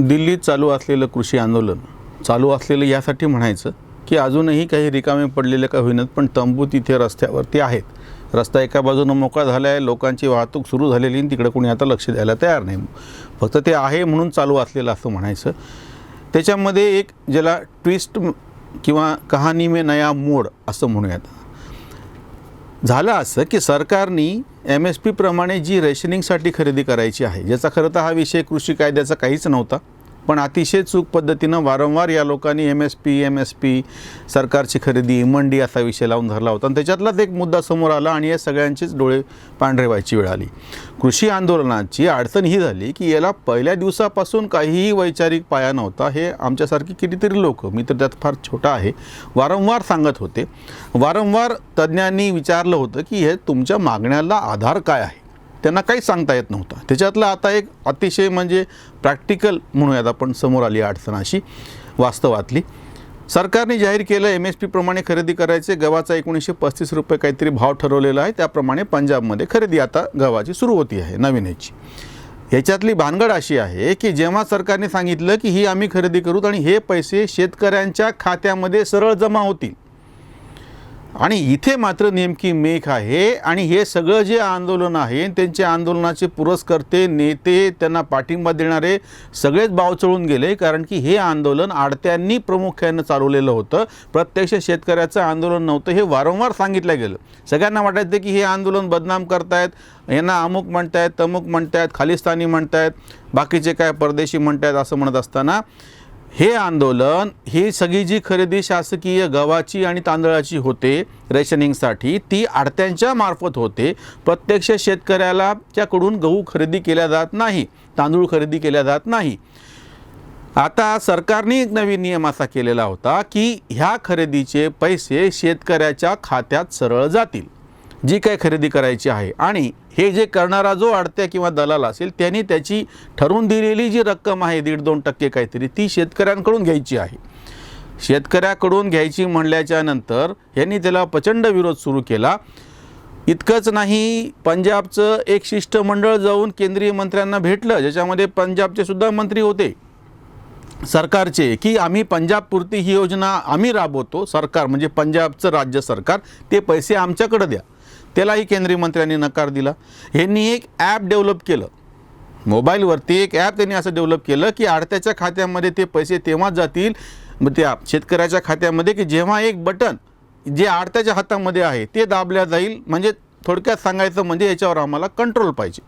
दिल्लीत चालू असलेलं कृषी आंदोलन चालू असलेलं यासाठी म्हणायचं की अजूनही काही रिकामे पडलेले का होईनात, पण तंबू तिथे रस्त्यावरती आहेत. रस्ता एका बाजूनं मोकळा झाला आहे, लोकांची वाहतूक सुरू झालेली आणि तिकडे कोणी आता लक्ष द्यायला तयार नाही. फक्त ते आहे म्हणून चालू असलेलं असं म्हणायचं. त्याच्यामध्ये एक ज्याला ट्विस्ट किंवा कहाणी में नया मोड असं म्हणूयात. झालं असं की सरकारने MSP प्रमाणे जी रेशनिंगसाठी खरेदी करायची आहे, ज्याचा खरं तर हा विषय कृषी कायद्याचा काहीच नव्हता, पण अतिशय चूक पद्धतीनं वारंवार या लोकांनी MSP सरकारची खरेदी मंडी असा विषय लावून धरला होता आणि त्याच्यातलाच एक मुद्दा समोर आला आणि या सगळ्यांचेच डोळे पांढरे व्हायची वेळ आली. कृषी आंदोलनाची अडचण ही झाली की याला पहिल्या दिवसापासून काहीही वैचारिक पाया नव्हता. हे आमच्यासारखी कितीतरी लोक, मी तर त्यात फार छोटा आहे, वारंवार सांगत होते. वारंवार तज्ज्ञांनी विचारलं होतं की हे तुमच्या मागण्याला आधार काय आहे. त्यांना काही सांगता येत नव्हतं. त्याच्यातलं आता एक अतिशय म्हणजे प्रॅक्टिकल म्हणूयात आपण समोर आली अडचण अशी वास्तवातली. सरकारने जाहीर केलं MSP प्रमाणे खरेदी करायचे. गव्हाचा 1935 रुपये काहीतरी भाव ठरवलेला आहे. त्याप्रमाणे पंजाबमध्ये खरेदी आता गव्हाची सुरू होती आहे नवीन ह्याची. ह्याच्यातली भानगड अशी आहे की जेव्हा सरकारने सांगितलं की ही आम्ही खरेदी करूत आणि हे पैसे शेतकऱ्यांच्या खात्यामध्ये सरळ जमा होतील, आणि इथे मात्र नेमकी मेख आहे. आणि हे सगळं जे आंदोलन आहे, त्यांचे आंदोलनाचे पुरस्कर्ते, नेते, त्यांना पाठिंबा देणारे सगळेच बाव चढून गेले. कारण की हे आंदोलन आडत्यांनी प्रामुख्यानं चालवलेलं होतं, प्रत्यक्ष शेतकऱ्याचं आंदोलन नव्हतं. हे वारंवार सांगितलं गेलं. सगळ्यांना वाटायचं की हे आंदोलन बदनाम करतायत, यांना अमुक म्हणतायत, तमुक म्हणतायत, खालिस्तानी म्हणतायत, बाकीचे काय परदेशी म्हणतायत असं म्हणत असताना हे आंदोलन, ही सगळी जी खरेदी शासकीय गव्हाची आणि तांदळाची होते रेशनिंगसाठी, ती आडत्यांच्या मार्फत होते. प्रत्यक्ष शेतकऱ्याला च्याकडून गहू खरेदी केल्या जात नाही, तांदूळ खरेदी केल्या जात नाही. आता सरकारने एक नवीन नियम असा केलेला होता की ह्या खरेदीचे पैसे शेतकऱ्याच्या खात्यात सरळ जातील, जी काय खरेदी करायची आहे. आणि हे जे करणारा जो आडत्या किंवा दलाल असेल त्यांनी त्याची ठरवून दिलेली जी रक्कम आहे 1.5-2% काहीतरी, ती शेतकऱ्यांकडून घ्यायची आहे. शेतकऱ्याकडून घ्यायची म्हणल्याच्या नंतर यांनी त्याला प्रचंड विरोध सुरू केला. इतकंच नाही, पंजाबचं एक शिष्टमंडळ जाऊन केंद्रीय मंत्र्यांना भेटलं, ज्याच्यामध्ये पंजाबचे सुद्धा मंत्री होते सरकारचे, की आम्ही पंजाबपुरती ही योजना आम्ही राबवतो. सरकार म्हणजे पंजाबचं राज्य सरकार, ते पैसे आमच्याकडे द्या. त्यालाही केंद्रीय मंत्र्यांनी नकार दिला. ह्यांनी एक ॲप डेव्हलप केलं, मोबाईलवरती एक ॲप त्यांनी असं डेव्हलप केलं की आडत्याच्या खात्यामध्ये ते पैसे तेव्हाच जातील, त्या शेतकऱ्याच्या खात्यामध्ये, की जेव्हा एक बटन जे आडत्याच्या हातामध्ये आहे ते दाबल्या जाईल. म्हणजे थोडक्यात सांगायचं म्हणजे याच्यावर आम्हाला कंट्रोल पाहिजे.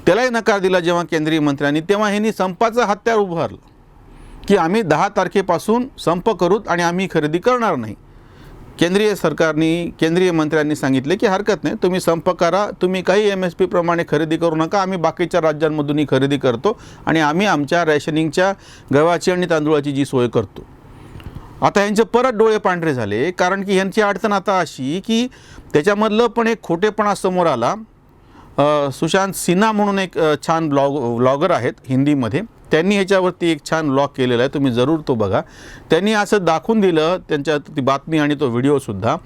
त्यालाही नकार दिला जेव्हा केंद्रीय मंत्र्यांनी. तेव्हा ह्यांनी संपाचं हत्यार उभारलं की आम्ही 10 तारखेपासून संप करूत आणि आम्ही खरेदी करणार नाही. केंद्रीय मंत्र्यांनी सांगितले की हरकत नाही, तुम्ही संप करा, तुम्ही काही MSP प्रमाणे खरेदी करू नका, आम्ही बाकीच्या राज्यांमधूनही खरेदी करतो आणि आम्ही आमच्या रॅशनिंगच्या गव्हाची आणि तांदूळाची जी सोय करतो. आता यांचे परत डोळे पांढरे झाले, कारण की यांची अडचण आता अशी की त्याच्यामधलं पण एक खोटेपणा समोर आला. सुशांत सिन्हा म्हणून एक छान ब्लॉगर आहेत हिंदीमध्ये, त्यांनी ह्याच्यावरती एक छान ब्लॉग केलेला आहे, तुम्ही जरूर तो बघा. त्यांनी असं दाखवून दिलं, त्यांच्या ती बातमी आणि तो व्हिडिओसुद्धा,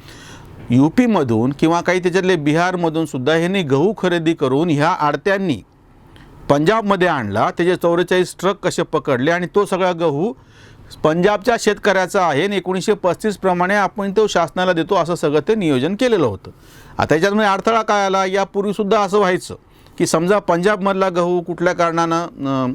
UPमधून किंवा काही त्याच्यातले बिहारमधून सुद्धा ह्यांनी गहू खरेदी करून ह्या आडत्यांनी पंजाबमध्ये आणला. त्याचे 44 ट्रक कसे पकडले आणि तो सगळा गहू पंजाबच्या शेतकऱ्याचा आहे आणि 1935 प्रमाणे आपण तो शासनाला देतो, असं सगळं ते नियोजन केलेलं होतं. आता याच्यामध्ये अडथळा काय आला, यापूर्वीसुद्धा असं व्हायचं की समजा पंजाबमधला गहू कुठल्या कारणानं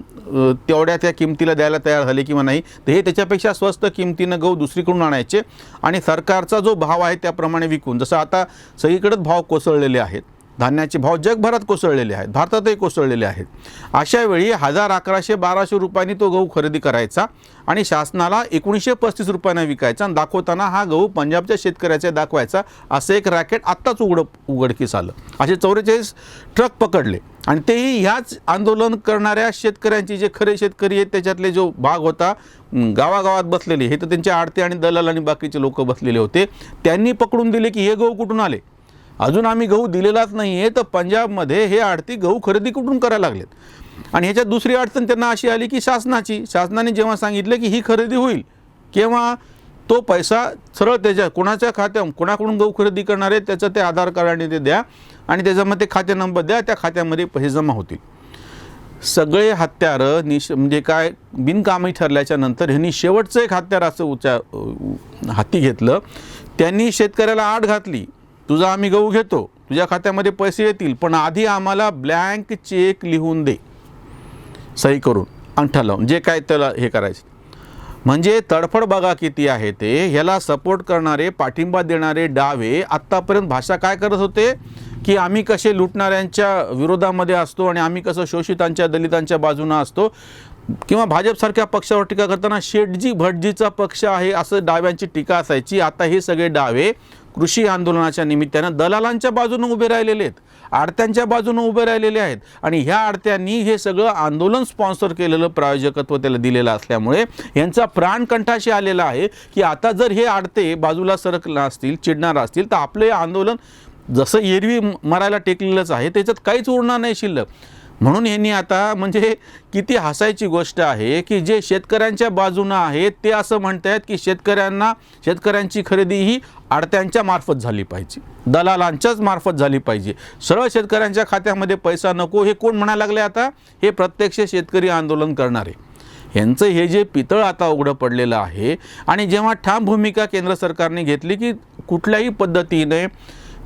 तेवढ्या त्या किमतीला द्यायला तयार झाले किंवा नाही, तर हे त्याच्यापेक्षा स्वस्त किमतीनं गहू दुसरीकडून आणायचे आणि सरकारचा जो भाव आहे त्याप्रमाणे विकून, जसं आता सगळीकडेच भाव कोसळलेले आहेत, धान्याचे भाव जगभरात कोसळलेले आहेत, भारतातही कोसळलेले आहेत. अशा वेळी 1000, 1100, 1200 रुपयांनी तो गहू खरेदी करायचा आणि शासनाला 1935 रुपयांना विकायचा आणि दाखवताना हा गहू पंजाबच्या शेतकऱ्याचा दाखवायचा. असं एक रॅकेट आत्ताच उघडकीस आलं. असे 44 ट्रक पकडले आणि तेही ह्याच आंदोलन करणाऱ्या शेतकऱ्यांची, जे खरे शेतकरी आहेत त्याच्यातले जो भाग होता, गावागावात बसलेले, हे तर त्यांचे आडते आणि दलाल आणि बाकीचे लोक बसलेले होते, त्यांनी पकडून दिले की हे गहू कुठून आले, अजून आम्ही गहू दिलेलाच नाही आहे. तर पंजाबमध्ये हे आडती गहू खरेदी कुठून करायला लागलेत. आणि ह्याच्यात दुसरी अडचण त्यांना अशी आली की शासनाने जेव्हा सांगितलं की ही खरेदी होईल, केव्हा तो पैसा सरळ त्याच्या कोणाच्या खात्यात, कोणाकडून गहू खरेदी करणार आहे त्याचं ते आधार कार्डाने ते द्या आणि त्याच्यामध्ये खाते नंबर द्या, त्या खात्यामध्ये पैसे जमा होतील. सगळे हत्यारं म्हणजे काय बिनकामी ठरल्याच्या नंतर ह्यांनी शेवटचं एक हत्यार असं हाती घेतलं. त्यांनी शेतकऱ्याला आड घातली, तुझा आम्ही गहू घेतो, तुझ्या खात्यामध्ये पैसे येतील, पण आधी आम्हाला ब्लँक चेक लिहून दे, सही करून अंगठा लावून, जे काय त्याला हे करायचं. म्हणजे तडफड बघा किती आहे ते. ह्याला सपोर्ट करणारे, पाठिंबा देणारे डावे आत्तापर्यंत भाषा काय करत होते की आम्ही कसे लुटणाऱ्यांच्या विरोधामध्ये असतो आणि आम्ही कसं शोषितांच्या दलितांच्या बाजूनं असतो, किंवा भाजपसारख्या पक्षावर टीका करताना शेटजी भटजीचा पक्ष आहे असं डाव्यांची टीका असायची. आता हे सगळे डावे कृषी आंदोलनाच्या निमित्तानं दलालांच्या बाजूनं उभे राहिलेले आहेत, आडत्यांच्या बाजूनं उभे राहिलेले आहेत. आणि ह्या आडत्यांनी हे सगळं आंदोलन स्पॉन्सर केलेलं प्रायोजकत्व त्याला दिलेलं असल्यामुळे यांचा प्राण कंठाशी आलेला आहे की आता जर हे आडते बाजूला सरकला असतील, चिडणार असतील, तर आपलं हे आंदोलन जसं एरवी मरायला टेकलेलंच आहे, त्याच्यात काहीच उरणार नाही शिल्लक. म्हणून यांनी आता, म्हणजे किती हसायची गोष्ट आहे की जे शेतकऱ्यांच्या बाजूनं आहेत ते असं म्हणतात की शेतकऱ्यांची खरेदी ही आडत्यांच्या मार्फत झाली पाहिजे, दलालांच्याच मार्फत झाली पाहिजे, सरळ शेतकऱ्यांच्या खात्यामध्ये पैसा नको. हे कोण म्हणायला लागले आता? हे प्रत्यक्ष शेतकरी आंदोलन करणारे. यांचं हे जे पितळ आता उघडं पडलेलं आहे. आणि जेव्हा ठाम भूमिका केंद्र सरकारने घेतली की कुठल्याही पद्धतीने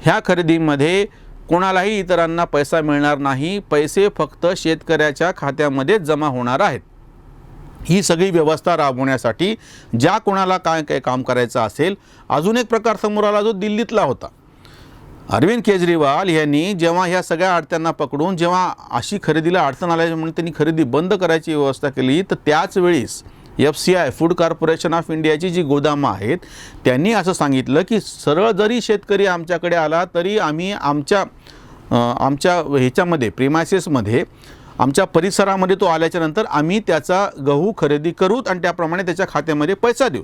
ह्या खरेदीमध्ये कोणालाही इतरांना पैसा मिळणार नाही, पैसे फक्त शेतकऱ्याच्या खात्यामध्ये जमा होणार आहेत, ही सगळी व्यवस्था राबवण्यासाठी ज्या कोणाला काय काय काम करायचं असेल. अजून एक प्रकार समोर आला जो दिल्लीतला होता. अरविंद केजरीवाल यांनी जेव्हा ह्या सगळ्या आडत्यांना पकडून जेव्हा अशी खरेदीला अडचण आल्यामुळे त्यांनी खरेदी बंद करायची व्यवस्था केली, तर त्याच वेळेस FCI फूड कॉर्पोरेशन ऑफ इंडियाची जी गोदामं आहेत त्यांनी असं सांगितलं की सरळ जरी शेतकरी आमच्याकडे आला तरी आम्ही आमच्या ह्याच्यामध्ये प्रिमायसेसमध्ये आमच्या परिसरामध्ये तो आल्याच्यानंतर आम्ही त्याचा गहू खरेदी करूत आणि त्याप्रमाणे त्याच्या खात्यामध्ये पैसा देऊ.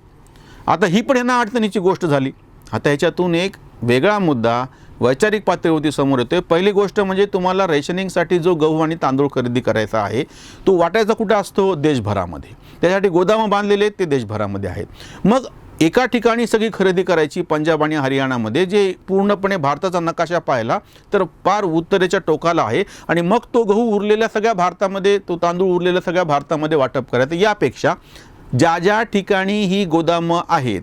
आता ही पण यांना अडचणीची गोष्ट झाली. आता ह्याच्यातून एक वेगळा मुद्दा वैचारिक पातळीवरती समोर येतोय. पहिली गोष्ट म्हणजे तुम्हाला रेशनिंगसाठी जो गहू आणि तांदूळ खरेदी करायचा आहे तो वाटायचा कुठे असतो? देशभरामध्ये. त्यासाठी गोदामं बांधलेले आहेत ते देशभरामध्ये आहेत. मग एका ठिकाणी सगळी खरेदी करायची पंजाब आणि हरियाणामध्ये, जे पूर्णपणे भारताचा नकाशा पाहिला तर फार उत्तरेच्या टोकाला आहे. आणि मग तो गहू उरलेल्या सगळ्या भारतामध्ये, तो तांदूळ उरलेल्या सगळ्या भारतामध्ये वाटप करायचं. यापेक्षा ज्या ठिकाणी ही गोदामं आहेत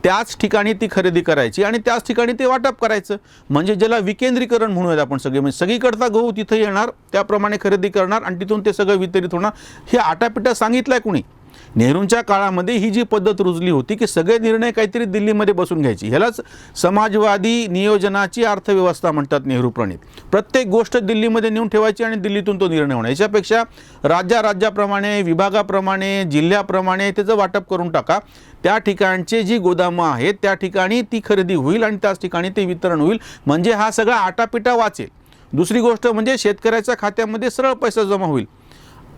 त्याच ठिकाणी ती खरेदी करायची आणि त्याच ठिकाणी ते वाटप करायचं. म्हणजे ज्याला विकेंद्रीकरण म्हणूयात आपण सगळे, म्हणजे सगळीकडचा गहू तिथं येणार, त्याप्रमाणे खरेदी करणार आणि तिथून ते सगळं वितरित होणार. हे आटापिटा सांगितलं आहे कुणी? नेहरूंच्या काळामध्ये ही जी पद्धत रुजली होती की सगळे निर्णय काहीतरी दिल्लीमध्ये बसून घ्यायची. ह्यालाच समाजवादी नियोजनाची अर्थव्यवस्था म्हणतात नेहरू प्रणित. प्रत्येक गोष्ट दिल्लीमध्ये नेऊन ठेवायची आणि दिल्लीतून तो निर्णय होणार. याच्यापेक्षा राज्याप्रमाणे, विभागाप्रमाणे, जिल्ह्याप्रमाणे त्याचं वाटप करून टाका. त्या ठिकाणचे जी गोदामं आहेत त्या ठिकाणी ती खरेदी होईल आणि त्याच ठिकाणी ते वितरण होईल. म्हणजे हा सगळा आटापिटा वाचेल. दुसरी गोष्ट म्हणजे शेतकऱ्याच्या खात्यामध्ये सरळ पैसा जमा होईल.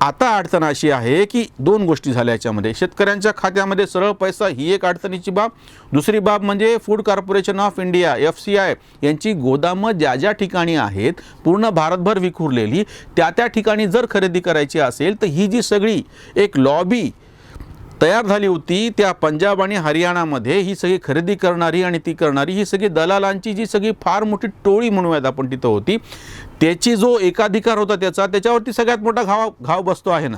आता अडचण अशी आहे की दोन गोष्टी झाल्या याच्यामध्ये. शेतकऱ्यांच्या खात्यामध्ये सरळ पैसा ही एक अडचणीची बाब. दुसरी बाब म्हणजे food corporation of India FCI यांची गोदामं ज्या ठिकाणी आहेत पूर्ण भारतभर विखुरलेली, त्या ठिकाणी जर खरेदी करायची असेल तर ही जी सगळी एक लॉबी तयार झाली होती त्या पंजाब आणि हरियाणामध्ये, ही सगळी खरेदी करणारी आणि ती करणारी ही सगळी दलालांची जी सगळी फार मोठी टोळी म्हणूयात आपण तिथं होती, त्याची जो एकाधिकार होता त्याच्यावरती सगळ्यात मोठा घाव बसतो आहे ना.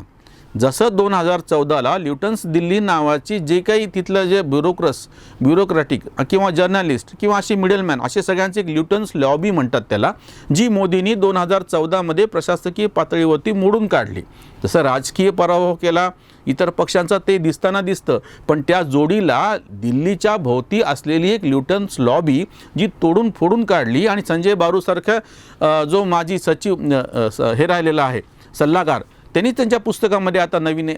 जसं 2014ला ल्युटन्स दिल्ली नावाची जे काही तिथलं जे ब्युरोक्रॅटिक किंवा जर्नलिस्ट किंवा अशी मिडलमॅन असे सगळ्यांचे एक ल्युटन्स लॉबी म्हणतात त्याला, जी मोदींनी 2014मध्ये प्रशासकीय पातळीवरती मोडून काढली. जसं राजकीय पराभव केला इतर पक्षांचा ते दिसताना दिसतं, पण त्या जोडीला दिल्लीच्या भोवती असलेली एक ल्युटन्स लॉबी जी तोडून फोडून काढली. आणि संजय बारूसारखा जो माजी सचिव हे राहिलेला आहे सल्लागार, त्यांनी त्यांच्या पुस्तकामध्ये आता नवीन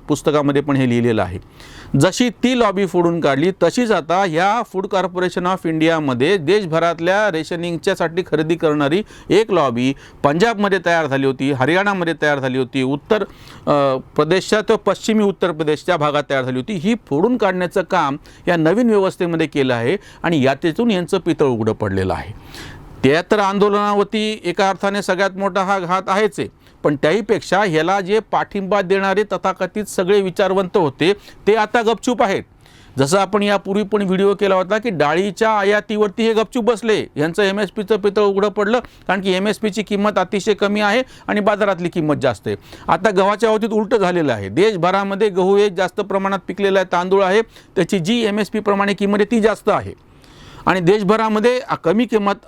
पुस्तकामध्ये पण हे लिहिलेलं आहे. जशी ती लॉबी फोडून काढली तशीच आता ह्या फूड कॉर्पोरेशन ऑफ इंडियामध्ये देशभरातल्या रेशनिंगच्यासाठी खरेदी करणारी एक लॉबी पंजाबमध्ये तयार झाली होती, हरियाणामध्ये तयार झाली होती, उत्तर प्रदेशच्या तो पश्चिमी उत्तर प्रदेशच्या भागात तयार झाली होती. ही फोडून काढण्याचं काम या नवीन व्यवस्थेमध्ये केलं आहे आणि यातून यांचं पितळ उघडं पडलेलं आहे. त्या तर आंदोलनावरती एका अर्थाने सगळ्यात मोठा हा घात आहेच आहे, पण त्याहीपेक्षा ह्याला जे पाठिंबा देणारे तथाकथित सगळे विचारवंत होते ते आता गपचूप आहेत. जसं आपण यापूर्वी पण व्हिडिओ केला होता की डाळीच्या आयातीवरती हे गपचूप बसले, यांचं MSPचं पितळ उघडं पडलं, कारण की MSPची किंमत अतिशय कमी आहे आणि बाजारातली किंमत जास्त आहे. आता गव्हाच्या बाबतीत उलटं झालेलं आहे. देशभरामध्ये गहू हे जास्त प्रमाणात पिकलेला आहे, तांदूळ आहे, त्याची जी MSP प्रमाणे किंमत आहे ती जास्त आहे आणि देशभरामध्ये कमी किंमत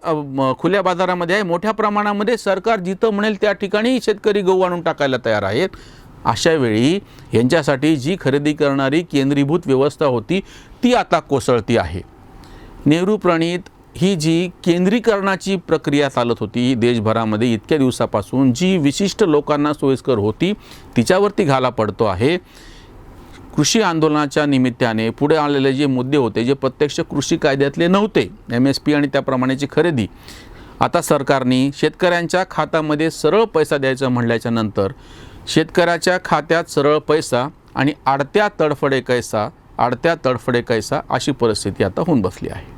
खुल्या बाजारामध्ये आहे. मोठ्या प्रमाणामध्ये सरकार जिथं म्हणेल त्या ठिकाणी शेतकरी गहू आणून टाकायला तयार आहेत. अशा वेळी यांच्यासाठी जी खरेदी करणारी केंद्रीभूत व्यवस्था होती ती आता कोसळती आहे. नेहरू प्रणीत ही जी केंद्रीकरणाची प्रक्रिया चालत होती देशभरामध्ये इतक्या दिवसापासून, जी विशिष्ट लोकांना सोयीस्कर होती, तिच्यावरती घाला पडतो आहे. कृषी आंदोलनाच्या निमित्ताने पुढे आलेले जे मुद्दे होते, जे प्रत्यक्ष कृषी कायद्यातले नव्हते, MSP आणि त्याप्रमाणेची खरेदी, आता सरकारने शेतकऱ्यांच्या खात्यामध्ये सरळ पैसा द्यायचं म्हणल्याच्या नंतर शेतकऱ्याच्या खात्यात सरळ पैसा आणि आडत्या तडफडे कैसा अशी परिस्थिती आता होऊन बसली आहे.